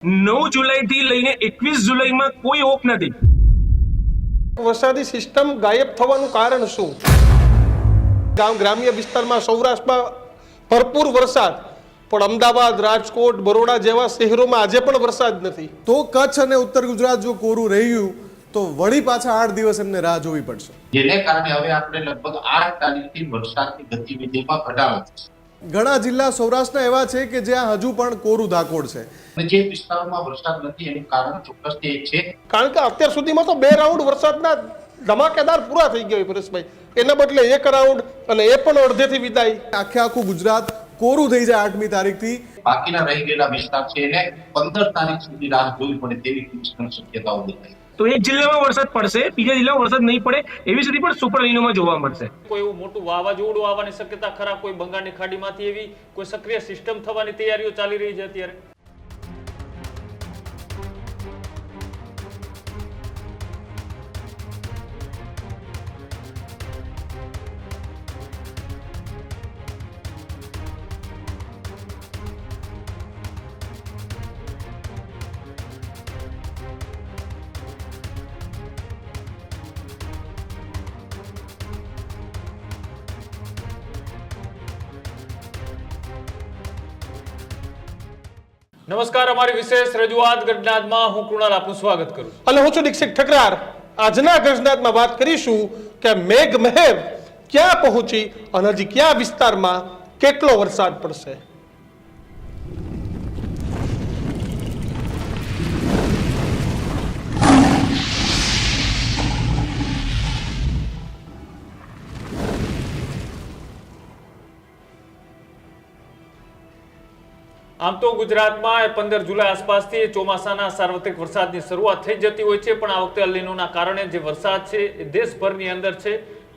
9 જુલાઈથી લઈને 21 જુલાઈમાં કોઈ ઓફ નથી. વરસાદી સિસ્ટમ ગાયબ થવાનું કારણ શું? ગ્રામ્ય વિસ્તારમાં સૌરાષ્ટ્રમાં ભરપૂર વરસાદ, પણ અમદાવાદ, રાજકોટ, બરોડા જેવા શહેરોમાં આજે પણ વરસાદ નથી. તો કચ્છ અને ઉત્તર ગુજરાત જો કોરું રહ્યું તો વળી પાછા 8 દિવસ એમને રાહ જોવી પડશે, જેને કારણે હવે આપણે લગભગ 8 તારીખથી વરસાદની ગતિવિધિમાં ઘટાડો થશે. ઘણા જિલ્લા સૌરાષ્ટ્રના એવા છે કે જ્યાં હજુ પણ કોરું ધાકોડ છે. અને જે વિસ્તારોમાં વરસાદ નથી એનું કારણ ચોક્કસથી એક છે, કારણ કે અત્યાર સુધીમાં તો 2 રાઉન્ડ વરસાદના ધમાકેદાર પૂરા થઈ ગયા હોય પરેશભાઈ, એના બદલે 1 રાઉન્ડ, અને એ પણ અડધેથી વિદાય. આખું ગુજરાત કોરું થઈ જાય 8મી તારીખથી. બાકીના રહી ગયેલા વિસ્તાર છે એને 15 તારીખ સુધી રાહ જોવી પડે તેવી શક્યતાઓ દેખાય. તો એક જિલ્લામાં વરસાદ પડશે, બીજા જિલ્લામાં વરસાદ નહીં પડે એવી સ્થિતિ પણ સુપર એલિનોમાં જોવા મળશે. કોઈ એવું મોટું વાવાઝોડું આવવાની શક્યતા ખરા? કોઈ બંગાળની ખાડીમાંથી એવી કોઈ સક્રિય સિસ્ટમ થવાની તૈયારીઓ ચાલી રહી છે અત્યારે? નમસ્કાર, અમારી વિશેષ રજૂઆત ગઢનાથમાં હું કૃણાલ આપનું સ્વાગત કરું છું. અને હું છું દીક્ષિત ઠકરાર. આજના ગઢનાથમાં વાત કરીશું કે મેઘ મહેર ક્યાં પહોંચી અને હજી કયા વિસ્તારમાં કેટલો વરસાદ પડશે. આમ તો ગુજરાતમાં 15 જુલાઈ આસપાસથી ચોમાસાના સાર્વત્રિક વરસાદની શરૂઆત થઈ જતી હોય છે, પણ આ વખતે અલ નીનોના કારણે જે વરસાદ છે એ દેશભરની અંદર છે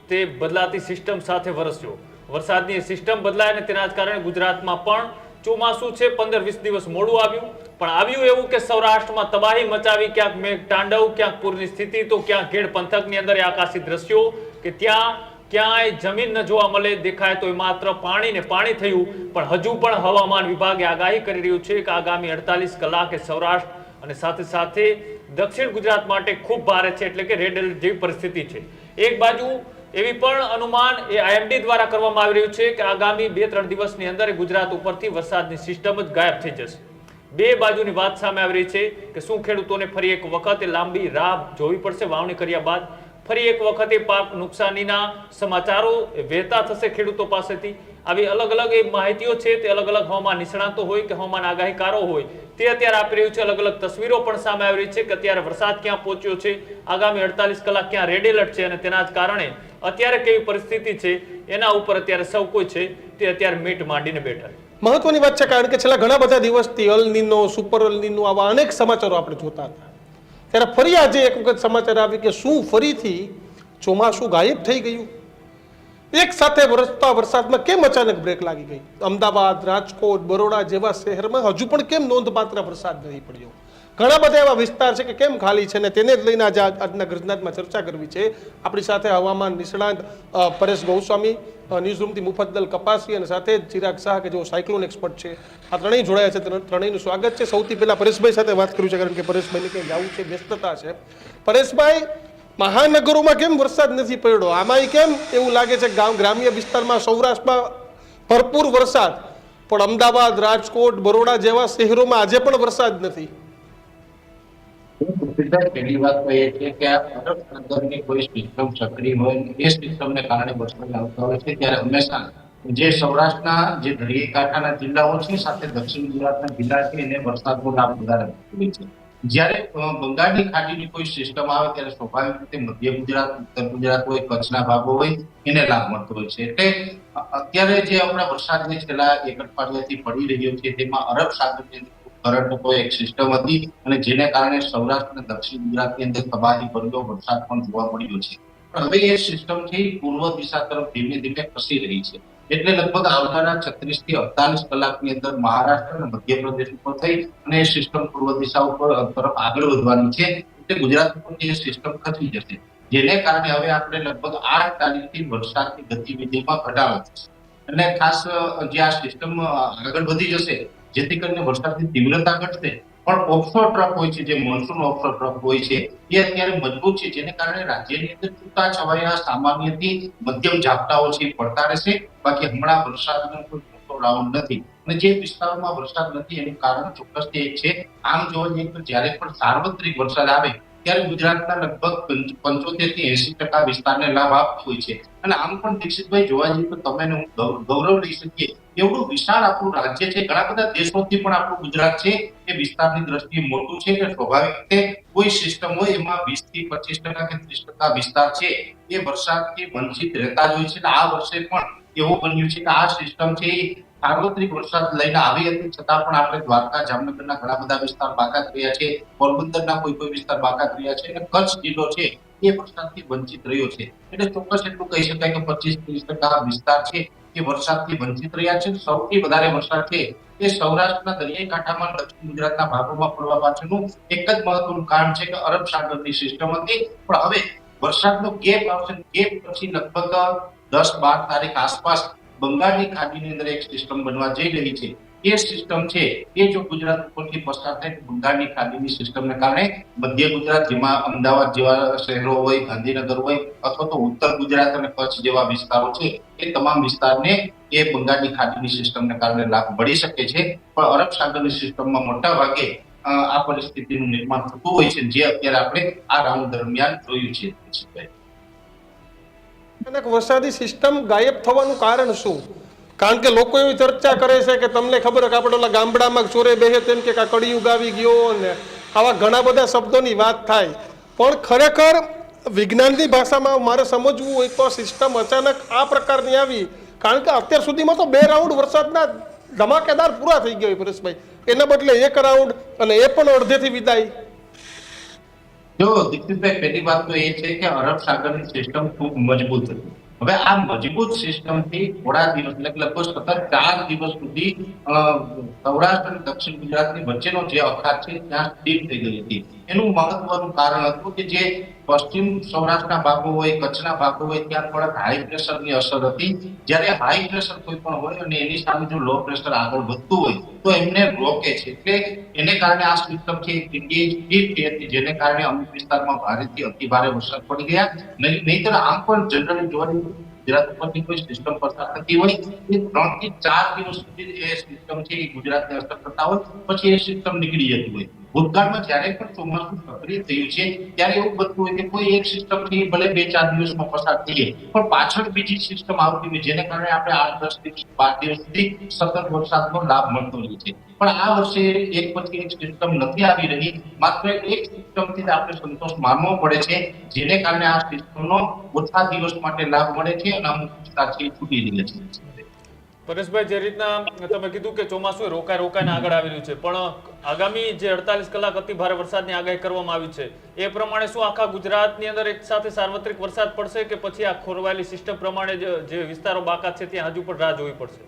તે બદલાતી સિસ્ટમ સાથે વરસ્યો. વરસાદની સિસ્ટમ બદલાય અને તેના જ કારણે ગુજરાતમાં પણ ચોમાસું છે 15-20 દિવસ મોડું આવ્યું, પણ આવ્યું એવું કે સૌરાષ્ટ્રમાં તબાહી મચાવી. ક્યાંક મેઘ તાંડવ, ક્યાંક પૂરની સ્થિતિ, તો ક્યાંક ઘેડ પંથકની અંદર આકાશી દ્રશ્યો કે ત્યાં ક્યાંય જમીન ન જોવા મળે, દેખાય તો માત્ર પાણી ને પાણી થયું. પણ હજુ પણ હવામાન વિભાગે આગાહી કરી રહ્યું છે કે આગામી 48 કલાકે સૌરાષ્ટ્ર અને સાથે સાથે દક્ષિણ ગુજરાત માટે ખૂબ ભારે છે, એટલે કે રેડ એલર્ટ જેવી પરિસ્થિતિ છે. એક બાજુ એવી પણ અનુમાન એ આઈએમડી દ્વારા કરવામાં આવી રહ્યું છે કે આગામી 2-3 દિવસની અંદર ગુજરાત ઉપરથી વરસાદની સિસ્ટમ જ ગાયબ થઈ જશે. બે બાજુની વાત સામે આવી રહી છે કે શું ખેડૂતોને ફરી એક વખત લાંબી રાહ જોવી પડશે? વાવણી કર્યા બાદ ફરી એક વખતે પાક નુકસાનીના સમાચારો વહેતા થશે ખેડૂતો પાસેથી. આવી અલગ અલગ એ માહિતીઓ છે તે અલગ અલગ હવામાન નિષ્ણાતો હોય કે હવામાન આગાહીકારો હોય તે અત્યારે આપી રહ્યું છે. અલગ અલગ તસવીરો પણ સામે આવી રહી છે કે અત્યારે વરસાદ ક્યાં પહોંચ્યો છે, આગામી 48 કલાક ક્યાં રેડ એલર્ટ છે, અને તેના જ કારણે અત્યારે કેવી પરિસ્થિતિ છે એના ઉપર અત્યારે સૌ કોઈ છે તે અત્યારે મીટ માંડીને બેઠા છે. મહત્વની વાત છે, કારણ કે છેલ્લા ઘણા બધા દિવસથી અલ નીનો, સુપર અલ નીનો આવા અનેક સમાચારો આપણે જોતા હતા. ત્યારે ફરી આજે એક વખત સમાચાર આવી કે શું ફરીથી ચોમાસું ગાયબ થઈ ગયું? એક સાથે વરસતા વરસાદમાં કેમ અચાનક બ્રેક લાગી ગઈ? અમદાવાદ, રાજકોટ, બરોડા જેવા શહેરમાં હજુ પણ કેમ નોંધપાત્ર વરસાદ નથી પડ્યો? ઘણા બધા એવા વિસ્તાર છે કે કેમ ખાલી છે, ને તેને જ લઈને આજે આજના ગઢનાથમાં ચર્ચા કરવી છે. આપણી સાથે હવામાન નિષ્ણાંત પરેશ ગોસ્વામી, ન્યૂઝરૂમથી મુફદ્દલ કપાસી, અને સાથે જ ચિરાગ શાહ કે જેઓ સાયક્લોન એક્સપર્ટ છે. આ ત્રણેય જોડાયા છે, ત્રણેયનું સ્વાગત છે. સૌથી પહેલા પરેશભાઈ સાથે વાત કર્યું છે, કારણ કે પરેશભાઈને કંઈ જવું છે, વ્યસ્તતા છે. પરેશભાઈ, મહાનગરોમાં કેમ વરસાદ નથી પડ્યો? આમાંય કેમ એવું લાગે છે ગ્રામ્ય વિસ્તારમાં સૌરાષ્ટ્રમાં ભરપૂર વરસાદ, પણ અમદાવાદ, રાજકોટ, બરોડા જેવા શહેરોમાં આજે પણ વરસાદ નથી? પહેલી વાત તો એ છે કે અરબ સાગરની કોઈ સિસ્ટમ સક્રિય હોય એ સિસ્ટમને કારણે વરસાદ આવતા હોય છે, ત્યારે હંમેશા જે સૌરાષ્ટ્રના જે દરિયાઈ કાંઠાના જિલ્લાઓ છે સાથે દક્ષિણ ગુજરાતના જિલ્લા છે એને વરસાદનો લાભ વધારે હોય છે. જ્યારે બંગાળની ખાડીની કોઈ સિસ્ટમ આવે ત્યારે સ્વાભાવિક રીતે મધ્ય ગુજરાત, ઉત્તર ગુજરાત હોય, કચ્છના ભાગો હોય એને લાભ મળતો હોય છે. એટલે અત્યારે જે આપણા વરસાદની છેલ્લા 1 અઠવાડિયાથી પડી રહ્યો છે તેમાં અરબ સાગરની કરંટ કોઈ એક સિસ્ટમ હતી અને જેને કારણે સૌરાષ્ટ્ર અને દક્ષિણ ગુજરાતની અંદર તબાહી ભર્યો વરસાદ પણ જોવા મળ્યો છે. પણ હવે એ સિસ્ટમથી પૂર્વ દિશા તરફ ધીમે ધીમે ખસી રહી છે, એટલે લગભગ આવનારા 36 થી 48 કલાકની અંદર મહારાષ્ટ્ર અને મધ્યપ્રદેશ ઉપર થઈ અને એ સિસ્ટમ પૂર્વ દિશા ઉપર તરફ આગળ વધવાની છે. એટલે ગુજરાત ઉપર જે સિસ્ટમ ખસી જશે, જેને કારણે હવે આપણે લગભગ 8 તારીખથી વરસાદની ગતિવિધિમાં ઘટાડો થશે. અને ખાસ જે આ સિસ્ટમ આગળ વધી જશે જેથી કરીને વરસાદની તીવ્રતા ઘટશે પણ ઓફશોર ટ્રફ હોય છે, જે મોન્સૂન ઓફશોર ટ્રફ હોય છે, એ અત્યારે મજબૂત છે, જેને કારણે રાજ્યની અંદર છૂટા છવાયા સામાન્યથી મધ્યમ ઝાપટાઓ છે એ પડતા રહેશે. બાકી હમણાં વરસાદનો કોઈ મોટો રાઉન્ડ નથી, અને જે વિસ્તારોમાં વરસાદ નથી એનું કારણ ચોક્કસથી એક છે. આમ જોવા જઈએ તો જ્યારે પણ સાર્વત્રિક વરસાદ આવે ત્યારે ગુજરાતના લગભગ 75 થી 80% વિસ્તારને લાભ આપતો હોય છે. અને આમ પણ દીક્ષિતભાઈ જોવા જઈએ તો તમે હું ગૌરવ લઈ શકીએ એવડું વિશાળ આપણું રાજ્ય છે, ઘણા બધા દેશોથી પણ આપણું ગુજરાત છે એ વિસ્તારની દ્રષ્ટિએ મોટું છે, એટલે સ્વાભાવિક રીતે કોઈ સિસ્ટમ હોય એમાં 20 થી 25% કે 30% વિસ્તાર છે એ વરસાદથી વંચિત રહેતા જ હોય છે. આ વર્ષે પણ એવું બન્યું છે કે આ સિસ્ટમ છે એ સાર્વત્રિક વરસાદ લઈને આવી હતી, છતાં પણ આપણે દ્વારકા, જામનગરના ઘણા બધા વિસ્તાર બાકાત રહ્યા છે, પોરબંદરના કોઈ વિસ્તાર બાકાત રહ્યા છે, અને કચ્છ જિલ્લો છે એ વરસાદથી વંચિત રહ્યો છે. એટલે ચોક્કસ એટલું કહી શકાય કે 25-30% વિસ્તાર છે એ વરસાદથી વંચિત રહ્યા છે. સૌથી વધારે વરસાદ છે એ સૌરાષ્ટ્રના દરિયાઈ કાંઠામાં દક્ષિણ ગુજરાતના ભાગોમાં પડવા પાછળનું એક જ મહત્વનું કારણ છે કે અરબ સાગરની સિસ્ટમ હતી. પણ હવે વરસાદનો ગેપ આવશે, ગેપ પછી લગભગ 10-12 તારીખ આસપાસ બંગાળની ખાડીની અંદર એક સિસ્ટમ બનવા જઈ રહી છે. એ સિસ્ટમ છે એ જો ગુજરાત ઉપરથી પસાર થાય તો બંગાળની ખાડીની સિસ્ટમને કારણે મધ્ય ગુજરાત, જેમાં અમદાવાદ જેવા શહેરો હોય, ગાંધીનગર હોય, અથવા તો ઉત્તર ગુજરાત અને કચ્છ જેવા વિસ્તારો છે એ તમામ વિસ્તારને એ બંગાળની ખાડીની સિસ્ટમને કારણે લાભ મળી શકે છે. પણ અરબ સાગરની સિસ્ટમમાં મોટા ભાગે આ પરિસ્થિતિનું નિર્માણ થતું હોય છે, જે અત્યારે આપણે આ રાઉન્ડ દરમિયાન જોયું છે. અચાનક વરસાદી સિસ્ટમ ગાયબ થવાનું કારણ શું? કારણ કે લોકો એવી ચર્ચા કરે છે કે તમને ખબર કે આપણે ઓલા ગામડામાં ચોરે બેસે તેમ કે કળિયુગ આવી ગયો ને આવા ઘણા બધા શબ્દોની વાત થાય, પણ ખરેખર વિજ્ઞાનની ભાષામાં મારે સમજવું હોય તો સિસ્ટમ અચાનક આ પ્રકારની આવી, કારણ કે અત્યાર સુધીમાં તો 2 રાઉન્ડ વરસાદના ધમાકેદાર પૂરા થઈ ગયા હોય પરેશભાઈ, એના બદલે 1 રાઉન્ડ, અને એ પણ અડધેથી વિદાય. જો દીક્ષિતભાઈ, પહેલી વાત તો એ છે કે અરબ સાગરની સિસ્ટમ ખૂબ મજબૂત હતી. હવે આ મજબૂત સિસ્ટમથી થોડા દિવસ, લગભગ સતત 4 દિવસ સુધી સૌરાષ્ટ્ર અને દક્ષિણ ગુજરાતની વચ્ચેનો જે અખાત છે ત્યાં ડીપ થઈ ગઈ હતી. એનું મહત્વનું કારણ હતું કે જે પશ્ચિમ સૌરાષ્ટ્રના ભાગો હોય, કચ્છના ભાગો હોય, ત્યાં થોડાક હાઈ પ્રેશરની અસર હતી. જ્યારે હાઈ પ્રેશર કોઈ પણ હોય અને એની સામે જો લો પ્રેશર આગળ વધતું હોય તો એમને રોકે છે, એટલે એને કારણે આ સિસ્ટમ છે ડીપ થઈ હતી, જેને કારણે અમુક વિસ્તારમાં ભારેથી અતિ ભારે વરસાદ પડી ગયા. નહીંતર આમ પણ જનરલી જોવાની ગુજરાત ઉપરથી કોઈ સિસ્ટમ પસાર થતી હોય એ 3 થી 4 દિવસ સુધી એ સિસ્ટમ છે એ ગુજરાતને અસર કરતા હોય, પછી એ સિસ્ટમ નીકળી જતી હોય. ભૂતકાળમાં જ્યારે પણ ચોમાસું સક્રિય થયું છે ત્યારે એવું બનતું હોય કે કોઈ એક સિસ્ટમ થી ભલે 2-4 દિવસમાં પસાર થઈએ, પણ પાછળ બીજી સિસ્ટમ આવતી હોય, જેને કારણે આપણે 8-10 દિવસ, 12 દિવસ સુધી સતત વરસાદનો લાભ મળતો હોય છે. પણ આ વર્ષે એક પછી એક સિસ્ટમ નથી આવી રહી, માત્ર એક સિસ્ટમથી આપણે સંતોષ માનવો પડે છે, જેને કારણે આ સિસ્ટમનો ઓછા દિવસ માટે લાભ મળે છે અને અમુક વિસ્તાર છે છૂટી રહે છે. પરેશભાઈ, જે રીતના તમે કીધું કે ચોમાસું રોકાઈને આગળ આવી રહ્યું છે, પણ આગામી જે 48 કલાક અતિ ભારે વરસાદની આગાહી કરવામાં આવી છે એ પ્રમાણે શું આખા ગુજરાતની અંદર એક સાથે સાર્વત્રિક વરસાદ પડશે કે પછી આ ખોરવાયેલી સિસ્ટમ પ્રમાણે જે વિસ્તારો બાકાત છે ત્યાં હજુ પણ રાહ જોવી પડશે?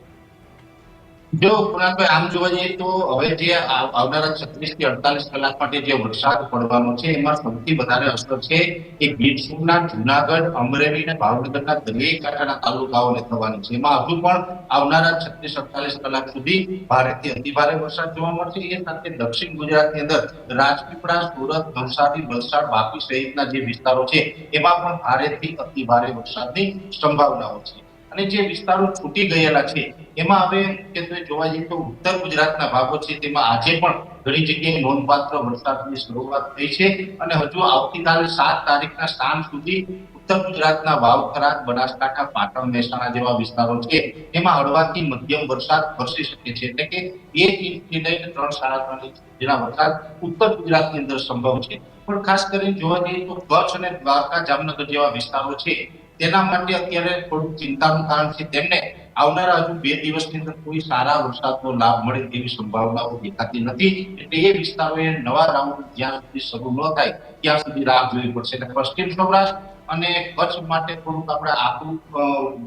જો કુણાલભાઈ, આમ જોવા જઈએ તો હવે જે આવનારા 36 થી 48 કલાક માટે જે વરસાદ પડવાનો છે એમાં સૌથી વધારે અસર છે એ ગીર સોમનાથ, જુનાગઢ, અમરેલી અને ભાવનગરના દરિયાઈ કાંઠાના તાલુકાઓને થવાની છે. એમાં હજુ પણ આવનારા 36-48 કલાક સુધી ભારેથી અતિ ભારે વરસાદ જોવા મળશે. એ સાથે દક્ષિણ ગુજરાતની અંદર રાજપીપળા, સુરત, નવસારી, વલસાડ, વાપી સહિતના જે વિસ્તારો છે એમાં પણ ભારેથી અતિ ભારે વરસાદની સંભાવનાઓ છે. અને જે વિસ્તારો છૂટી ગયેલા છે એમાં હવે મુખ્યત્વે જોવા જઈએ તો ઉત્તર ગુજરાતના ભાગો છે તેમાં આજે પણ ઘણી જગ્યાએ નોંધપાત્ર વરસાદની શરૂઆત થઈ છે, અને હજુ આવતીકાલે 7 તારીખના સાંજ સુધી ઉત્તર ગુજરાતના વાવ, થરાદ, બનાસકાંઠા, પાટણ, મહેસાણા જેવા વિસ્તારો છે એમાં હળવાથી મધ્યમ વરસાદ વરસી શકે છે. એટલે કે 1 ઇંચથી લઈને 3-3.5 ઇંચ જેના વરસાદ ઉત્તર ગુજરાતની અંદર સંભવ છે. પણ ખાસ કરીને જોવા જઈએ તો કચ્છ અને દ્વારકા, જામનગર જેવા વિસ્તારો છે તેના માટે અત્યારે થોડું ચિંતાનું કારણ છે. તેમને આવનારા હજુ 2 દિવસની અંદર કોઈ સારા વરસાદનો લાભ મળે તેવી સંભાવનાઓ દેખાતી નથી, એટલે એ વિસ્તારોએ નવા રાઉન્ડ જ્યાં સુધી શરૂ ન થાય ત્યાં સુધી રાહ જોવી પડશે. એટલે પશ્ચિમ સૌરાષ્ટ્ર અને કચ્છ માટે થોડુંક આપણે આખું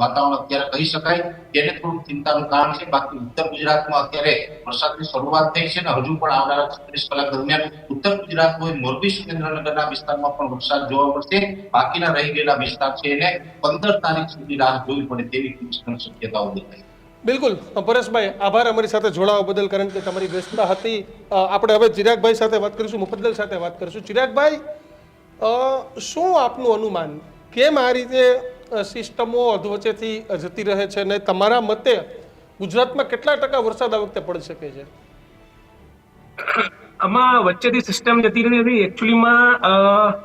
વાતાવરણ અત્યારે કહી શકાય, તેને થોડું ચિંતાનું કારણ છે. બાકી ઉત્તર ગુજરાતમાં અત્યારે વરસાદની શરૂઆત થઈ છે અને હજુ પણ આવનારા 36 કલાક દરમિયાન ઉત્તર ગુજરાત હોય, મોરબી, સુરેન્દ્રનગરના વિસ્તારમાં પણ વરસાદ જોવા મળશે. બાકીના રહી ગયેલા વિસ્તાર છે એને 15 તારીખ સુધી રાહ જોવી પડે તેવી શક્યતાઓ દેખાય. બિલકુલ પરેશભાઈ, આભાર અમારી સાથે જોડાવા બદલ, કારણ કે તમારી વ્યસ્તતા હતી. આપણે હવે ચિરાગભાઈ સાથે વાત કરીશું, મુફદ્દલ સાથે વાત કરીશું. ચિરાગભાઈ, શું આપનું અનુમાન, કેમ આ રીતે સિસ્ટમો અધવચ્ચેથી જતી રહે છે, અને તમારા મતે ગુજરાતમાં કેટલા ટકા વરસાદ આ વખતે પડી શકે છે? આમાં વચ્ચેથી સિસ્ટમ જતી રહી હતી. એકચ્યુઅલીમાં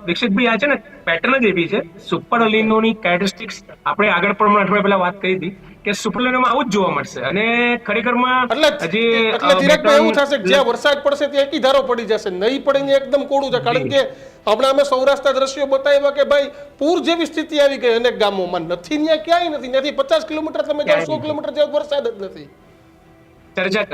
દીક્ષિતભાઈ, આ છે ને પેટર્ન જ એવી છે. સુપર અલીનોની કેરેક્ટરિસ્ટિક્સ આપણે આગળ પણ અઠવાડિયા પહેલા વાત કરી હતી કે સુપર અલીનોમાં આવું જ જોવા મળશે, અને ખરેખરમાં એટલે ચિરાગભાઈ એવું થશે કે જ્યાં વરસાદ પડશે ત્યાં એકી ધારો પડી જશે, નહીં પડે ને એકદમ કોડું છે. કારણ કે હમણાં અમે સૌરાષ્ટ્રના દ્રશ્યો બતાવ્યા કે ભાઈ પૂર જેવી સ્થિતિ આવી ગઈ અનેક ગામોમાં. નથી ત્યાં ક્યાંય નથી, ત્યાંથી 50 કિલોમીટર તમે જાઓ, 100 કિલોમીટર જાઓ, વરસાદ જ નથી. ચર્ચા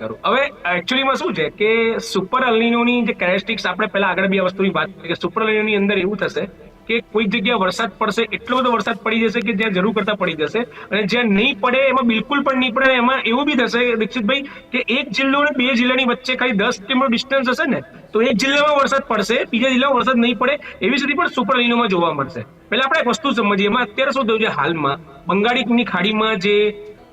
કરું. હવે એકચ્યુઅલીમાં શું છે કે સુપર અલીનોની જે કેરેક્ટરિસ્ટિક્સ આપણે પહેલા આગળ બી આ વસ્તુની વાત કરી કે સુપર અલીનોની અંદર એવું થશે કે કોઈક જગ્યાએ વરસાદ પડશે, એટલો બધો વરસાદ પડી જશે કે જ્યાં જરૂર કરતા પડી જશે, અને જ્યાં નહીં પડે એમાં બિલકુલ પણ નહીં પડે. એમાં એવું બી થશે દીક્ષિતભાઈ કે એક જિલ્લો અને બે જિલ્લાની વચ્ચે ખાલી 10 કિલોમીટર ડિસ્ટન્સ હશે ને, તો એક જિલ્લામાં વરસાદ પડશે, બીજા જિલ્લામાં વરસાદ નહીં પડે, એવી સ્થિતિ પણ સુપર અલીનોમાં જોવા મળશે. પહેલા આપણે એક વસ્તુ સમજીએ. એમાં અત્યારે શું થયું છે, હાલમાં બંગાળની ખાડીમાં જે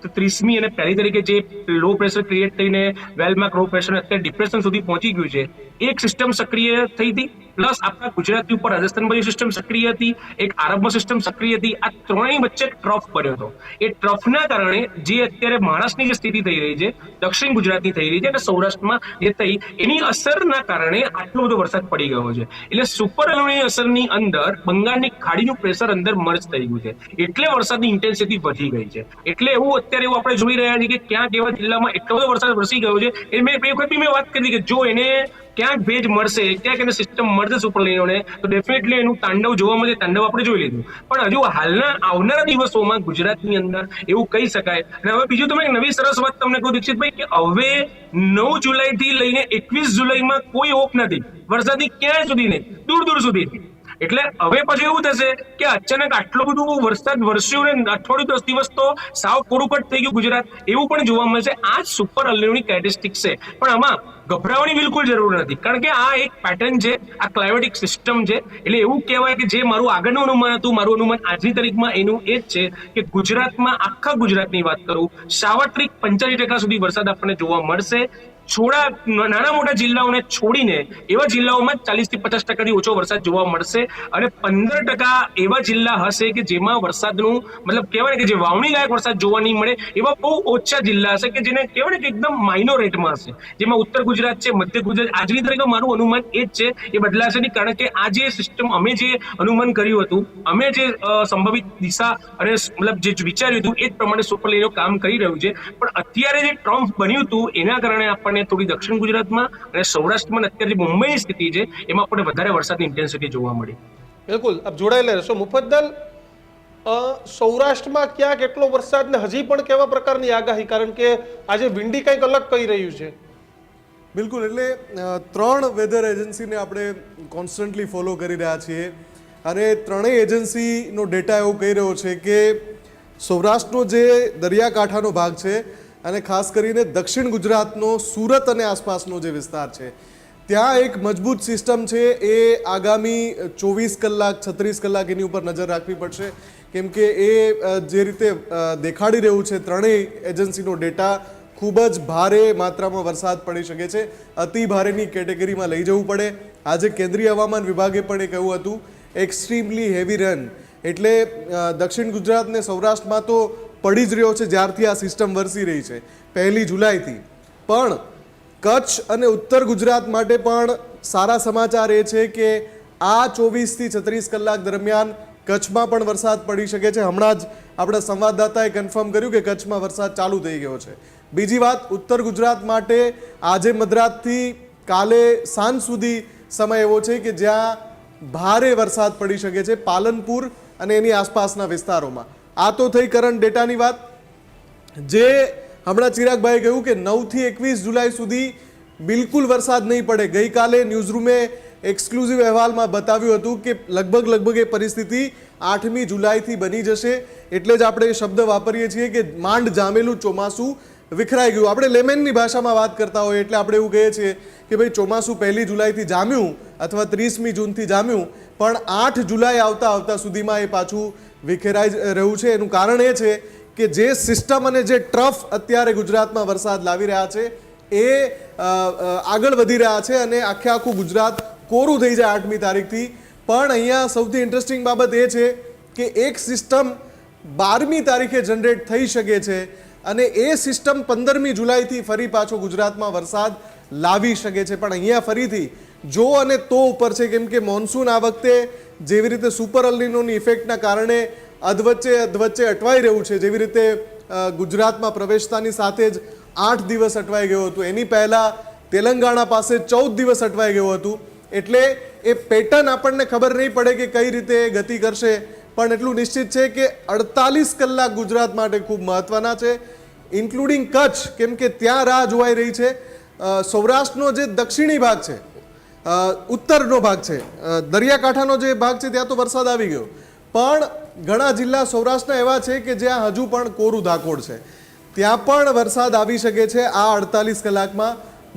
30મી અને પહેલી તારીખે જે લો પ્રેશર ક્રિએટ થઈને વેલમાર્ક લો પ્રેશર અત્યારે ડિપ્રેશન સુધી પહોંચી ગયું છે, એક સિસ્ટમ સક્રિય થઈ હતી, પ્લસ આપણા ગુજરાતની ઉપર રાજસ્થાન બાજુ સિસ્ટમ સક્રિય હતી, એક આરબમાં સિસ્ટમ સક્રિય હતી. આ ત્રણેય વચ્ચે ટ્રફ બન્યો હતો. એ ટ્રફના કારણે જે અત્યારે મહારાષ્ટ્રની જે સ્થિતિ થઈ રહી છે, દક્ષિણ ગુજરાતની થઈ રહી છે, અને સૌરાષ્ટ્રમાં જે થઈ, એની અસરના કારણે આટલો બધો વરસાદ પડી ગયો છે. એટલે સુપર અલીનોની અસરની અંદર બંગાળની ખાડીનું પ્રેશર અંદર મર્જ થઈ ગયું છે, એટલે વરસાદની ઇન્ટેન્સિટી વધી ગઈ છે. એટલે અત્યારે એવું આપણે જોઈ રહ્યા છીએ કે ક્યાંક એવા જિલ્લામાં એટલો બધો વરસાદ વરસી ગયો છે. એ મેં એ વખત મેં વાત કરી કે જો એને ક્યાંક ભેજ મળશે, ક્યાંક એને સિસ્ટમ મળશે સુપર અલીનોને, તો ડેફિનેટલી એનું તાંડવ જોવા મળશે. તાંડવ આપણે જોઈ લીધું, પણ હજુ હાલના આવનારા દિવસોમાં ગુજરાતની અંદર એવું કહી શકાય. અને હવે બીજું તમે એક નવી સરસ વાત તમને કહું દીક્ષિતભાઈ કે હવે 9 જુલાઈથી લઈને 21 જુલાઈમાં કોઈ હોપ નથી વરસાદની, ક્યાંય સુધી નહીં, દૂર દૂર સુધી. એટલે હવે પછી એવું થશે કે અચાનક આટલો બધો વરસાદ વરસ્યો ને અઠવાડિયું 10 દિવસ તો સાવ કોરુપટ થઈ ગયું ગુજરાત, એવું પણ જોવા મળશે. આ સુપર અલીનોની કેરેક્ટરિસ્ટિક્સ છે, પણ આમાં ગભરાવાની બિલકુલ જરૂર નથી, કારણ કે આ એક પેટર્ન છે, આ ક્લાઇમેટિક સિસ્ટમ છે. એટલે એવું કહેવાય કે જે મારું આગળનું અનુમાન હતું, મારું અનુમાન આજની તારીખમાં એનું એ જ છે કે ગુજરાતમાં, આખા ગુજરાતની વાત કરું, સાર્વત્રિક 85% સુધી વરસાદ આપણને જોવા મળશે. નાના મોટા જિલ્લાઓને છોડીને એવા જિલ્લાઓમાં 40 થી 50% ઓછો વરસાદ જોવા મળશે, અને 15% એવા જિલ્લા હશે કે જેમાં વરસાદનું મતલબ કહેવાય કે જે વાવણી લાયક વરસાદ જોવા નહીં મળે, એવા બહુ ઓછા જિલ્લા હશે કે જેને કહેવાય કે એકદમ માઇનોર રેટમાં હશે, જેમાં ઉત્તર ગુજરાત છે, મધ્ય ગુજરાત. આજની તારીખે મારું અનુમાન એ જ છે, એ બદલાશે નહીં, કારણ કે આ જે સિસ્ટમ અમે જે અનુમાન કર્યું હતું, અમે જે સંભવિત દિશા અને મતલબ જે વિચાર્યું હતું એ જ પ્રમાણે સુપર અલીનો કામ કરી રહ્યું છે. પણ અત્યારે જે ટ્રમ્પ બન્યું હતું એના કારણે આપણને થોડી દક્ષિણ ગુજરાતમાં અને સૌરાષ્ટ્રમાં અત્યારે જે મુંબઈની સ્થિતિ છે એમાં આપણને વધારે વરસાદની ઇન્ટેન્સિટી જોવા મળી. બિલકુલ, આપ જોડાયેલા રહેશો. મુફદ્દલ, સૌરાષ્ટ્રમાં ક્યાંક એટલો વરસાદ ને હજી પણ કેવા પ્રકારની આગાહી, કારણ કે આજે વિંડી કંઈક અલગ કહી રહ્યું છે? બિલકુલ, એટલે 3 વેધર એજન્સીને આપણે કોન્સ્ટન્ટલી ફોલો કરી રહ્યા છીએ, અને ત્રણેય એજન્સીનો ડેટા એવું કહી રહ્યો છે કે સૌરાષ્ટ્રનો જે દરિયાકાંઠાનો ભાગ છે, અને ખાસ કરીને દક્ષિણ ગુજરાતનો સુરત અને આસપાસનો જે વિસ્તાર છે, ત્યાં એક મજબૂત સિસ્ટમ છે. એ આગામી 24 કલાક 36 કલાક એની ઉપર નજર રાખવી પડશે, કેમ કે એ જે રીતે દેખાડી રહ્યું છે ત્રણેય એજન્સીનો ડેટા, ખૂબ જ ભારે માત્રામાં વરસાદ પડી શકે છે, અતિ ભારેની કેટેગરીમાં લઈ જવું પડે. આજે કેન્દ્રીય હવામાન વિભાગે પણ એ કહ્યું હતું એક્સ્ટ્રીમલી હેવી રન, એટલે દક્ષિણ ગુજરાત ને સૌરાષ્ટ્રમાં તો પડી જ રહ્યો છે જ્યારથી આ સિસ્ટમ વરસી રહી છે 1 જુલાઈથી. પણ કચ્છ અને ઉત્તર ગુજરાત માટે પણ સારા સમાચાર એ છે કે આ 24 થી 36 કલાક દરમિયાન કચ્છમાં પણ વરસાદ પડી શકે છે. હમણાં જ આપણા સંવાદદાતાએ કન્ફર્મ કર્યું કે કચ્છમાં વરસાદ ચાલુ થઈ ગયો છે. બીજી વાત, ઉત્તર ગુજરાત માટે આજે મધરાતથી કાલે સાંજ સુધી સમય એવો છે કે જ્યાં ભારે વરસાદ પડી શકે છે પાલનપુર અને એની આસપાસના વિસ્તારોમાં. આ તો થઈ કરંટ ડેટાની વાત. જે હમણાં ચિરાગભાઈએ કહ્યું કે 9 થી 21 જુલાઈ સુધી બિલકુલ વરસાદ નહીં પડે. ગઈકાલે ન્યૂઝરૂમે એક્સક્લુઝિવ અહેવાલમાં બતાવ્યું હતું કે લગભગ એ પરિસ્થિતિ 8મી જુલાઈથી બની જશે. એટલે જ આપણે એ શબ્દ વાપરીએ છીએ કે માંડ જામેલું ચોમાસું વિખરાઈ ગયું. આપણે લેમેનની ભાષામાં વાત કરતા હોય એટલે આપણે એવું કહીએ છીએ કે ભાઈ ચોમાસું 1 જુલાઈથી જામ્યું અથવા 30મી જૂનથી જામ્યું, પણ 8 જુલાઈ આવતા સુધીમાં એ પાછું વિખેરાઈ રહ્યું છે. એનું કારણ એ છે કે જે સિસ્ટમ અને જે ટ્રફ અત્યારે ગુજરાતમાં વરસાદ લાવી રહ્યા છે એ આગળ વધી રહ્યા છે અને આખું ગુજરાત કોરું થઈ જાય 8મી તારીખથી. પણ અહીંયા સૌથી ઇન્ટરેસ્ટિંગ બાબત એ છે કે એક સિસ્ટમ 12મી તારીખે જનરેટ થઈ શકે છે અને એ સિસ્ટમ 15મી જુલાઈથી ફરી પાછો ગુજરાતમાં વરસાદ લાવી શકે છે. પણ અહીંયા ફરીથી જો અને તો ઉપર છે, કેમ કે મોન્સૂન આ વખતે જેવી રીતે સુપર અલ્નિનોની ઇફેક્ટના કારણે અધવચ્ચે અટવાઈ રહ્યું છે, જેવી રીતે ગુજરાતમાં પ્રવેશતાની સાથે જ 8 દિવસ અટવાઈ ગયું હતું, એની પહેલાં તેલંગાણા પાસે 14 દિવસ અટવાઈ ગયું હતું. એટલે એ પેટર્ન આપણને ખબર નહીં પડે કે કઈ રીતે ગતિ કરશે, પણ એટલું નિશ્ચિત છે કે 48 કલાક ગુજરાત માટે ખૂબ મહત્વના છે, ઇન્ક્લુડિંગ કચ્છ, કેમ કે ત્યાં રાહ જોવાઈ રહી છે. સૌરાષ્ટ્રનો જે દક્ષિણી ભાગ છે, ઉત્તરનો ભાગ છે, દરિયાકાંઠાનો જે ભાગ છે ત્યાં તો વરસાદ આવી ગયો, પણ ઘણા જિલ્લા સૌરાષ્ટ્રના એવા છે કે જ્યાં હજુ પણ કોરું ધાકોડ છે, ત્યાં પણ વરસાદ આવી શકે છે આ 48 કલાકમાં.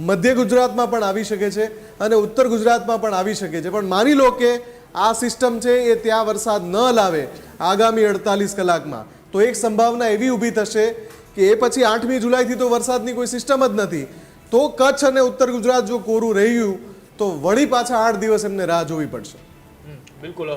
મધ્ય ગુજરાતમાં પણ આવી શકે છે અને ઉત્તર ગુજરાતમાં પણ આવી શકે છે. પણ માની લો કે આ સિસ્ટમ છે એ ત્યાં વરસાદ ન લાવે આગામી 48 કલાકમાં, તો એક સંભાવના એવી ઊભી થશે કે એ પછી 8મી જુલાઈથી તો વરસાદની કોઈ સિસ્ટમ જ નથી, તો કચ્છ અને ઉત્તર ગુજરાત જો કોરું રહ્યું તો વળી પાછા 8 દિવસ એમને રાહ જોવી પડશે. બિલકુલ.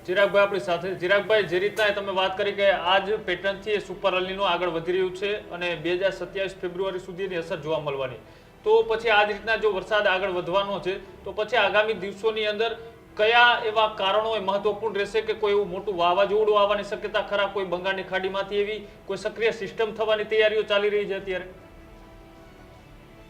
ચિરાગભાઈ આપણી સાથે. ચિરાગભાઈ, જે રીતના તમે વાત કરી કે આ જ પેટર્નથી સુપર અલ્નિનો આગળ વધી રહ્યું છે અને 2027 ફેબ્રુઆરી સુધીની અસર જોવા મળવાની, તો પછી આ જ રીતના જો વરસાદ આગળ વધવાનો છે તો પછી આગામી દિવસોની અંદર કયા એવા કારણો એ મહત્વપૂર્ણ રહેશે કે કોઈ એવું મોટું વાવાઝોડું આવવાની શક્યતા ખરા, કોઈ બંગાળની ખાડીમાંથી એવી કોઈ સક્રિય સિસ્ટમ થવાની તૈયારીઓ ચાલી રહી છે અત્યારે?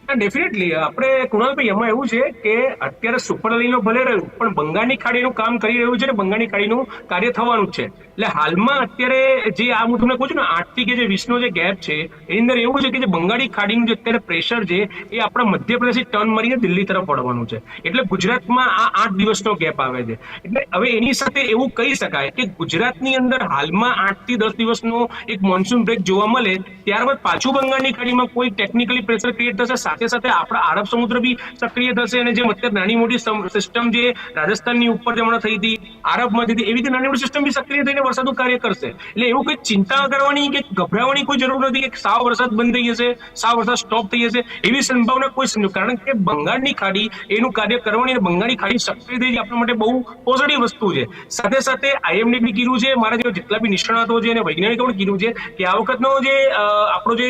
ડેફિનેટલી આપણે કુણાલભાઈ એમાં એવું છે કે અત્યારે સુપર અલ્નિનો ભલે રહ્યું પણ બંગાળની ખાડીનું કામ કરી રહ્યું છે ને બંગાળની ખાડીનું કાર્ય થવાનું જ છે. એટલે હાલમાં અત્યારે જે આ હું તમને કહું છું ને 8 થી કે જે 20નો જે ગેપ છે એની અંદર એવું છે કે જે બંગાળી ખાડીનું જે અત્યારે પ્રેશર છે એ આપણા મધ્યપ્રદેશથી ટર્ન મારીને દિલ્હી તરફ વળવાનું છે, એટલે ગુજરાતમાં આ 8 દિવસનો ગેપ આવે છે. એટલે હવે એની સાથે એવું કહી શકાય કે ગુજરાતની અંદર હાલમાં 8 થી 10 દિવસનો એક મોન્સૂન બ્રેક જોવા મળે, ત્યારબાદ પાછું બંગાળની ખાડીમાં કોઈ ટેકનિકલી પ્રેશર ક્રિએટ થશે, સાથે સાથે આપણા આરબ સમુદ્ર બી સક્રિય થશે અને જે અત્યારે નાની મોટી સિસ્ટમ જે રાજસ્થાનની ઉપર હમણાં થઈ હતી, આરબમાંથી હતી, એવી રીતે નાની મોટી સિસ્ટમ બી સક્રિય થઈને વરસાદનું કાર્ય કરશે. એટલે એવું કોઈ ચિંતા કરવાની કે ગભરાવાની કોઈ જરૂર નથી કે સાવ વરસાદ બંધ થઈ જશે, સાવ વરસાદ સ્ટોપ થઈ જશે, એવી સંભાવના કોઈ નથી. કારણ કે બંગાળની ખાડી એનું કાર્ય કરવાની અને બંગાળની ખાડી સક્રિય થઈ આપણા માટે બહુ પોઝિટિવ વસ્તુ છે. સાથે સાથે આઈએમડી બી કીધું છે, મારા જેટલા બી નિષ્ણાતો છે અને વૈજ્ઞાનિકો પણ કીધું છે કે આ વખતનો જે આપણો જે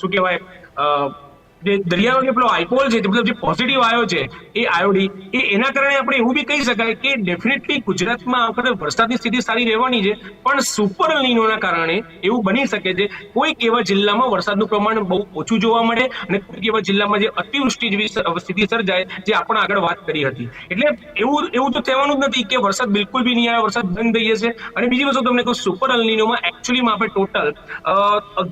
શું કહેવાય જે દરિયાનો જે પેલો આઈપોલ છે, મતલબ જે પોઝિટિવ આવ્યો છે એ આયોડી, એના કારણે આપણે એવું બી કહી શકાય કે ડેફિનેટલી ગુજરાતમાં આ વખતે વરસાદની સ્થિતિ સારી રહેવાની છે, પણ સુપર અલ્નિનોના કારણે એવું બની શકે છે કોઈક એવા જિલ્લામાં વરસાદનું પ્રમાણ બહુ ઓછું જોવા મળે અને કોઈક એવા જિલ્લામાં જે અતિવૃષ્ટિ જેવી સ્થિતિ સર્જાય જે આપણે આગળ વાત કરી હતી. એટલે એવું તો કહેવાનું જ નથી કે વરસાદ બિલકુલ બી નહીં આવે, વરસાદ બંધ થઈ જશે. અને બીજી વસ્તુ તમને કહું, સુપર અલ્નિનોમાં એકચ્યુઅલીમાં આપણે ટોટલ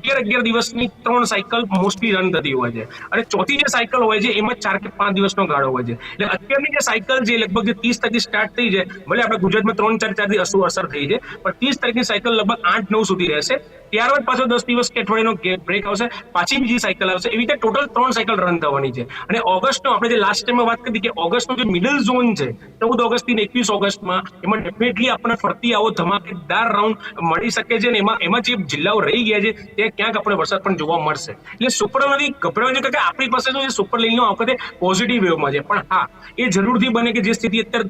11 દિવસની 3 સાયકલ મોસ્ટલી રન થતી હોય છે અને ચોથી જે સાયકલ હોય છે એમાં 4 કે 5 દિવસનો ગાળો હોય છે. એટલે અત્યારની જે સાયકલ છે લગભગ 30 તારીખથી સ્ટાર્ટ થઈ જાય, ભલે આપણે ગુજરાતમાં 3-4 દી અસર થઈ છે, પણ 30 તારીખની સાયકલ લગભગ 8-9 સુધી રહેશે. ત્યારબાદ પાછો 10 દિવસ કે અઠવાડિયાનો બ્રેક આવશે, પાછી બીજી સાયકલ આવશે. એવી રીતે ટોટલ 3 સાયકલ રન થવાની છે. અને ઓગસ્ટનો આપણે જે લાસ્ટ ટાઈમમાં વાત કરી કે ઓગસ્ટનો જે મિડલ ઝોન છે 14 ઓગસ્ટથી 21 ઓગસ્ટમાં, એમાં ડેફિનેટલી આપણને ફરતી આવો ધમાકેદાર રાઉન્ડ મળી શકે છે. અને એમાં જે જિલ્લાઓ રહી ગયા છે તે ક્યાંક આપણે વરસાદ પણ જોવા મળશે. એટલે સુપર અલ્નિનો ગભરાવાની કે આપણી પાસે જે સુપર અલ્નિનો આ વખતે પોઝિટિવ વેવમાં છે, પણ હા એ જરૂરથી બને કે જે સ્થિતિ અત્યારે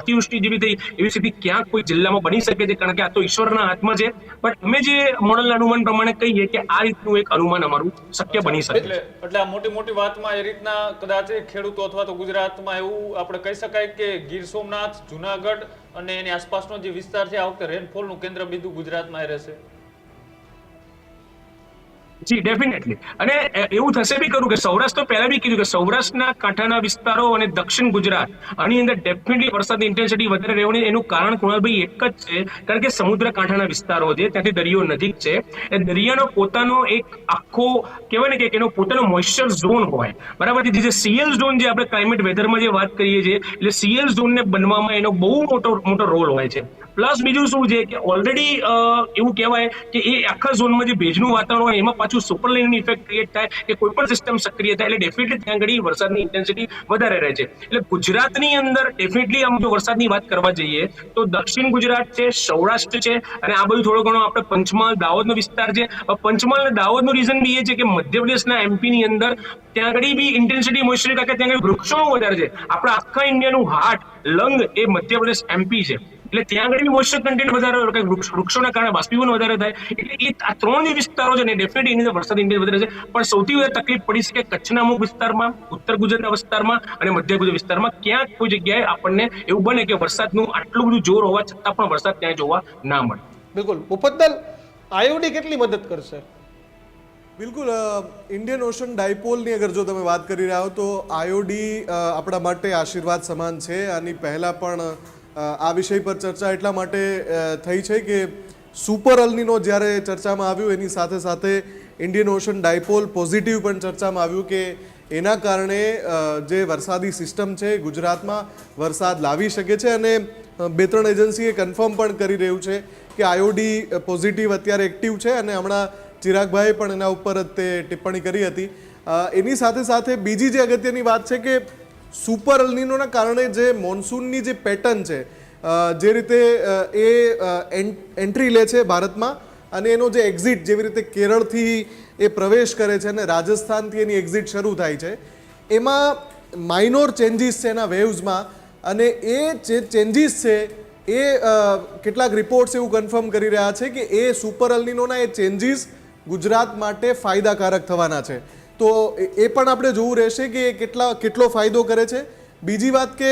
અતિવૃષ્ટિ જેવી થઈ એવી સ્થિતિ ક્યાંક કોઈ જિલ્લામાં બની શકે છે, કારણ કે આ તો ઈશ્વરના હાથમાં છે. પણ અમે જે મોડલના અનુમાન પ્રમાણે કહીએ કે આ રીતનું એક અનુમાન અમારું શક્ય બની શકે છે. એટલે આ મોટી વાતમાં એ રીતના કદાચ ખેડૂતો અથવા તો ગુજરાતમાં એવું આપણે કહી શકાય કે ગીર સોમનાથ, જુનાગઢ અને એની આસપાસનો જે વિસ્તાર છે આ વખતે રેનફોલનું કેન્દ્ર બિંદુ ગુજરાતમાં રહેશે. જી ડેફિનેટલી. અને એવું થશે બી ખરું કે સૌરાષ્ટ્ર પહેલા બી કીધું કે સૌરાષ્ટ્રના કાંઠાના વિસ્તારો અને દક્ષિણ ગુજરાત આની અંદર ડેફિનેટલી વરસાદની ઇન્ટેન્સિટી વધારે રહેવાની. એનું કારણ કુણાલભાઈ એક જ છે, કારણ કે સમુદ્ર કાંઠાના વિસ્તારો છે, ત્યાંથી દરિયો નજીક છે. એ દરિયાનો પોતાનો એક આખો કહેવાય ને કે એનો પોતાનો મોઇશ્ચર ઝોન હોય, બરાબર છે. જે સીએલ ઝોન જે આપણે ક્લાઇમેટ વેધરમાં જે વાત કરીએ છીએ, એટલે સીએલ ઝોનને બનવામાં એનો બહુ મોટો રોલ હોય છે. પ્લસ બીજું શું છે કે ઓલરેડી એવું કહેવાય કે એ આખા ઝોનમાં જે ભેજનું વાતાવરણ હોય એમાં પાછું સુપર એલિનોની ઇફેક્ટ ક્રિએટ થાય કે કોઈ પણ સિસ્ટમ સક્રિય થાય એટલે ડેફિનેટલી ત્યાં આગળ વરસાદની ઇન્ટેન્સિટી વધારે રહે છે. એટલે ગુજરાતની અંદર ડેફિનેટલી આમ જો વરસાદની વાત કરવા જઈએ તો દક્ષિણ ગુજરાત છે, સૌરાષ્ટ્ર છે, અને આ બધું થોડો ઘણો આપણે પંચમહાલ દાહોદનો વિસ્તાર છે. પંચમહાલ અને દાહોદનું રીઝન બી એ છે કે મધ્યપ્રદેશના એમપી ની અંદર ત્યાં આગળ બી ઇન્ટેન્સિટી મોઇસ્ચર કારણ કે ત્યાં આગળ વૃક્ષોનું વધારે છે. આપણા આખા ઇન્ડિયાનું હાર્ટ લંગ એ મધ્યપ્રદેશ એમપી છે એટલે ત્યાં આગળ બી મોઇસ્ચર કન્ટેન્ટ વધારે હોય વૃક્ષોના કારણે બાષ્પીભવન વધારે થાય એટલે એ આ ત્રણ જે વિસ્તારો છે ને ડેફિનેટલી એની અંદર વરસાદ ઇન્ટેન્સ વધારે છે. પણ સૌથી વધારે તકલીફ પડી શકે કચ્છના અમુક વિસ્તારમાં, ઉત્તર ગુજરાતના વિસ્તારમાં અને મધ્ય ગુજરાત વિસ્તારમાં. ક્યાંક કોઈ જગ્યાએ આપણને એવું બને કે વરસાદનું આટલું બધું જોર હોવા છતાં પણ વરસાદ ત્યાં જોવા ના મળે. બિલકુલ. મુફદ્દલ, આઈઓડી કેટલી મદદ કરશે? બિલકુલ. ઇન્ડિયન ઓશન ડાયપોલની અગર જો તમે વાત કરી રહ્યા હો તો આઈઓડી આપણા માટે આશીર્વાદ સમાન છે. આની પહેલાં પણ આ વિષય પર ચર્ચા એટલા માટે થઈ છે કે સુપર અલ્નિનો જ્યારે ચર્ચામાં આવ્યું એની સાથે સાથે ઇન્ડિયન ઓશન ડાયપોલ પોઝિટિવ પણ ચર્ચામાં આવ્યું કે એના કારણે જે વરસાદી સિસ્ટમ છે ગુજરાતમાં વરસાદ લાવી શકે છે. અને 2-3 એજન્સીએ કન્ફર્મ પણ કરી રહ્યું છે કે આઈઓડી પોઝિટિવ અત્યારે એક્ટિવ છે અને હમણાં ચિરાગભાઈએ પણ એના ઉપર જ તે ટિપ્પણી કરી હતી. એની સાથે સાથે બીજી જે અગત્યની વાત છે કે સુપર અલ્નિનોના કારણે જે મોન્સૂનની જે પેટર્ન છે જે રીતે એ એન્ટ્રી લે છે ભારતમાં અને એનો જે એક્ઝિટ જેવી રીતે કેરળથી એ પ્રવેશ કરે છે અને રાજસ્થાનથી એની એક્ઝિટ શરૂ થાય છે એમાં માઇનોર ચેન્જીસ છે એના વેવ્સમાં. અને એ જે ચેન્જીસ છે એ કેટલાક રિપોર્ટ્સ એવું કન્ફર્મ કરી રહ્યા છે કે એ સુપર અલ્નિનોના એ ચેન્જીસ ગુજરાત માટે ફાયદાકારક થવાના છે. તો એ પણ આપણે જોવું રહેશે કે કેટલો ફાયદો કરે છે. બીજી વાત કે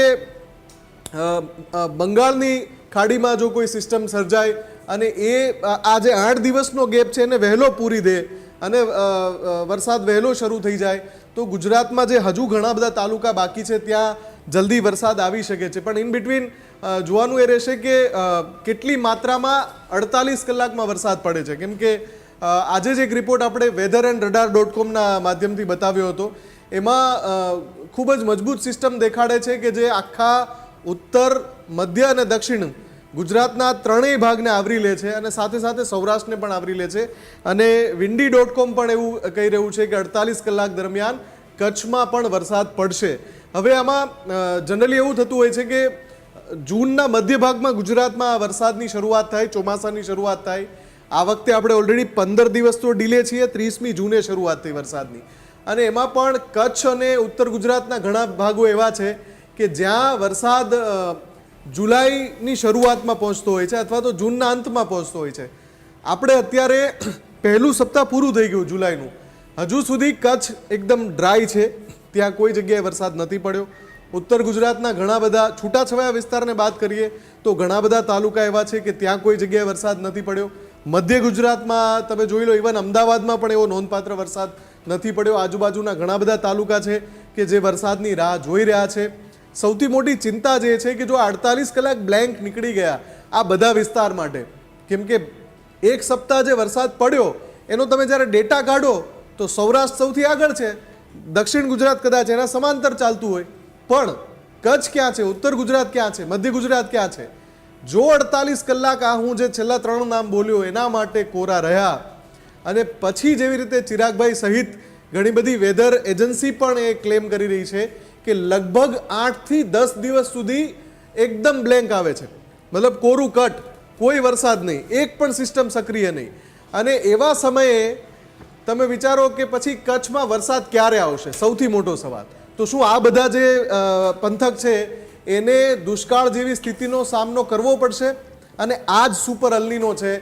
બંગાળની ખાડીમાં જો કોઈ સિસ્ટમ સર્જાય અને એ આ જે 8 દિવસનો ગેપ છે એને વહેલો પૂરી દે અને વરસાદ વહેલો શરૂ થઈ જાય તો ગુજરાતમાં જે હજુ ઘણા બધા તાલુકા બાકી છે ત્યાં જલ્દી વરસાદ આવી શકે છે. પણ ઇન બિટવીન જોવાનું એ રહેશે કે કેટલી માત્રામાં 48 કલાકમાં વરસાદ પડે છે. કેમ કે આજે જ એક રિપોર્ટ આપણે weatherandradar.com માધ્યમથી બતાવ્યો હતો. એમાં ખૂબ જ મજબૂત સિસ્ટમ દેખાડે છે કે જે આખા ઉત્તર, મધ્ય અને દક્ષિણ ગુજરાતના ત્રણેય ભાગને આવરી લે છે અને સાથે સાથે સૌરાષ્ટ્રને પણ આવરી લે છે. અને windy.com પણ એવું કહી રહ્યું છે કે 48 કલાક દરમિયાન કચ્છમાં પણ વરસાદ પડશે. હવે આમાં જનરલી એવું થતું હોય છે કે જૂનના મધ્ય ભાગમાં ગુજરાતમાં વરસાદની શરૂઆત થાય, ચોમાસાની શરૂઆત થાય. આ વખતે આપણે ઓલરેડી 15 દિવસ તો ડીલે છીએ. 30મી જૂને શરૂઆત થઈ વરસાદની અને એમાં પણ કચ્છ અને ઉત્તર ગુજરાતના ઘણા ભાગો એવા છે કે જ્યાં વરસાદ જુલાઈની શરૂઆતમાં પહોંચતો હોય છે અથવા તો જૂનના અંતમાં પહોંચતો હોય છે. આપણે અત્યારે પહેલું સપ્તાહ પૂરું થઈ ગયું જુલાઈનું. હજુ સુધી કચ્છ એકદમ ડ્રાય છે, ત્યાં કોઈ જગ્યાએ વરસાદ નથી પડ્યો. ઉત્તર ગુજરાતના ઘણા બધા છૂટાછવાયા વિસ્તારને બાદ કરીએ તો ઘણા બધા તાલુકા એવા છે કે ત્યાં કોઈ જગ્યાએ વરસાદ નથી પડ્યો. મધ્ય ગુજરાતમાં તમે જોઈ લો, ઇવન અમદાવાદમાં પણ એવો નોંધપાત્ર વરસાદ નથી પડ્યો. આજુબાજુના ઘણા બધા તાલુકા છે કે જે વરસાદની રાહ જોઈ રહ્યા છે. સૌથી મોટી ચિંતા જે છે કે જો 48 કલાક બ્લેન્ક નીકળી ગયા આ બધા વિસ્તાર માટે, કેમ કે એક સપ્તાહ જે વરસાદ પડ્યો એનો તમે જ્યારે ડેટા કાઢો તો સૌરાષ્ટ્ર સૌથી આગળ છે, દક્ષિણ ગુજરાત કદાચ એના સમાંતર ચાલતું હોય, પણ કચ્છ ક્યાં છે, ઉત્તર ગુજરાત ક્યાં છે, મધ્ય ગુજરાત ક્યાં છે? જો 48 કલાક આ હું જે છેલ્લા 3 નામ બોલ્યો એના માટે કોરા રહ્યા અને પછી જેવી રીતે ચિરાગભાઈ સહિત ઘણી બધી વેધર એજન્સી પણ એ ક્લેમ કરી રહી છે કે લગભગ 8 થી 10 દિવસ સુધી એકદમ બ્લેન્ક આવે છે, મતલબ કોરું કટ, કોઈ વરસાદ નહીં, એક પણ સિસ્ટમ સક્રિય નહીં. અને એવા સમયે તમે વિચારો કે પછી કચ્છમાં વરસાદ ક્યારે આવશે? સૌથી મોટો સવાલ. તો શું આ બધા જે પંથક છે એને દુષ્કાળ જેવી સ્થિતિનો સામનો કરવો પડશે? અને આ જ સુપર અલ્નિનો છે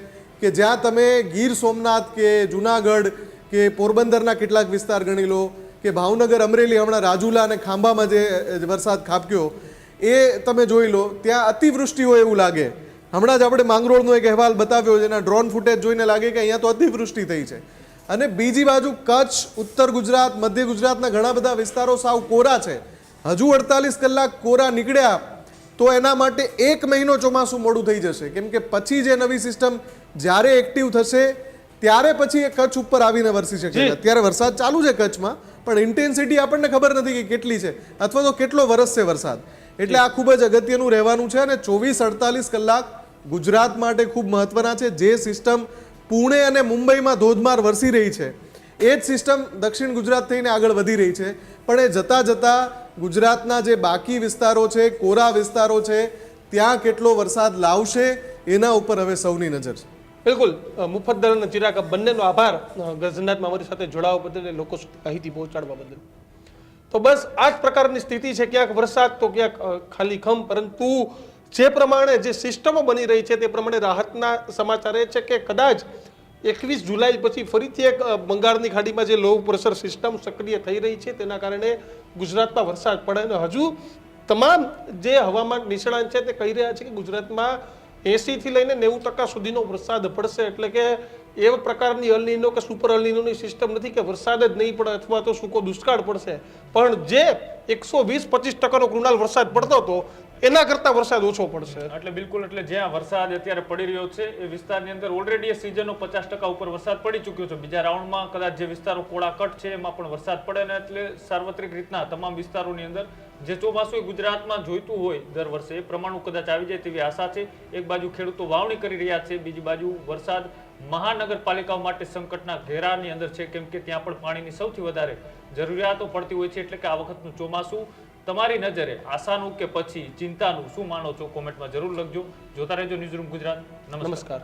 કે જ્યાં તમે ગીર સોમનાથ કે જુનાગઢ કે પોરબંદરના કેટલાક વિસ્તાર ગણી લો કે ભાવનગર, અમરેલી, હમણાં રાજુલા અને ખાંભામાં જે વરસાદ ખાબક્યો એ તમે જોઈ લો, ત્યાં અતિવૃષ્ટિ હોય એવું લાગે. હમણાં જ આપણે માંગરોળનો એક અહેવાલ બતાવ્યો, જેના ડ્રોન ફૂટેજ જોઈને લાગે કે અહીંયા તો અતિવૃષ્ટિ થઈ છે. અને બીજી બાજુ કચ્છ, ઉત્તર ગુજરાત, મધ્ય ગુજરાતના ઘણા બધા વિસ્તારો સાવ કોરા છે. હજુ 48 કલાક કોરા નીકળ્યા તો એના માટે 1 મહિનો ચોમાસું મોડું થઈ જશે. કેમ કે પછી જે નવી સિસ્ટમ જ્યારે એક્ટિવ થશે ત્યારે પછી એ કચ્છ ઉપર આવીને વરસી શકે. અત્યારે વરસાદ ચાલુ છે કચ્છમાં, પણ ઇન્ટેન્સિટી આપણને ખબર નથી કે કેટલી છે અથવા તો કેટલો વરસશે વરસાદ. એટલે આ ખૂબ જ અગત્યનું રહેવાનું છે. અને 24-48 કલાક ગુજરાત માટે ખૂબ મહત્વના છે. જે સિસ્ટમ પુણે અને મુંબઈમાં ધોધમાર વરસી રહી છે એ જ સિસ્ટમ દક્ષિણ ગુજરાત થઈને આગળ વધી રહી છે, પણ એ જતાં જતાં ગુજરાતના જે બાકી વિસ્તારો છે, કોરા વિસ્તારો છે, ત્યાં કેટલો વરસાદ લાવશે એના ઉપર હવે સૌની નજર છે. બિલકુલ મુફદ્દલ અને ચિરાગ બંનેનો આભાર ગજનાથમાં અમારી સાથે જોડાવા બદલ અને લોકો સુધી માહિતી પહોંચાડવા બદલ. તો બસ આ જ પ્રકારની સ્થિતિ છે, ક્યાંક વરસાદ તો ક્યાંક ખાલી ખમ, પરંતુ જે પ્રમાણે જે સિસ્ટમો બની રહી છે તે પ્રમાણે રાહતના સમાચાર એ છે કે કદાચ 21 જુલાઈ પછી ફરીથી એક બંગાળની ખાડીમાં જે લો પ્રેશર સિસ્ટમ સક્રિય થઈ રહી છે તેના કારણે ગુજરાતમાં વરસાદ પડે. અને હજુ તમામ જે હવામાન નિષ્ણાંત છે તે કહી રહ્યા છે કે ગુજરાતમાં 80 થી લઈને 90% સુધીનો વરસાદ પડશે. એટલે કે એવા પ્રકારની અલનીનો કે સુપર અલનીનોની સિસ્ટમ નથી કે વરસાદ જ નહીં પડે અથવા તો સૂકો દુષ્કાળ પડશે, પણ જે 120-25% કૃણાલ વરસાદ પડતો હતો એના કરતા વરસાદ ઓછો પડશે. એટલે બિલકુલ, એટલે જ્યાં વરસાદ અત્યારે પડી રહ્યો છે એ વિસ્તારની અંદર ઓલરેડી એ સિઝનનો 50% ઉપર વરસાદ પડી ચૂક્યો છે. બીજા રાઉન્ડમાં કદાચ જે વિસ્તારો કોળા કટ છે એમાં પણ વરસાદ પડે ને એટલે સાર્વત્રિક રીતના તમામ વિસ્તારોની અંદર જે ચોમાસું એ ગુજરાતમાં જોઈતું હોય દર વર્ષે એ પ્રમાણનું કદાચ આવી જાય તેવી આશા છે. એક બાજુ ખેડૂતો વાવણી કરી રહ્યા છે, બીજી બાજુ વરસાદ મહાનગરપાલિકાઓ માટે સંકટના ઘેરાની અંદર છે, કેમ કે ત્યાં પણ પાણીની સૌથી વધારે જરૂરિયાતો પડતી હોય છે. એટલે કે આ વખતનું ચોમાસું તમારી નજરે આશાનું કે પછી ચિંતાનું શું માનો છો? કોમેન્ટમાં જરૂર લખજો. જોતા રહેજો ન્યૂઝરૂમ ગુજરાત. નમસ્કાર.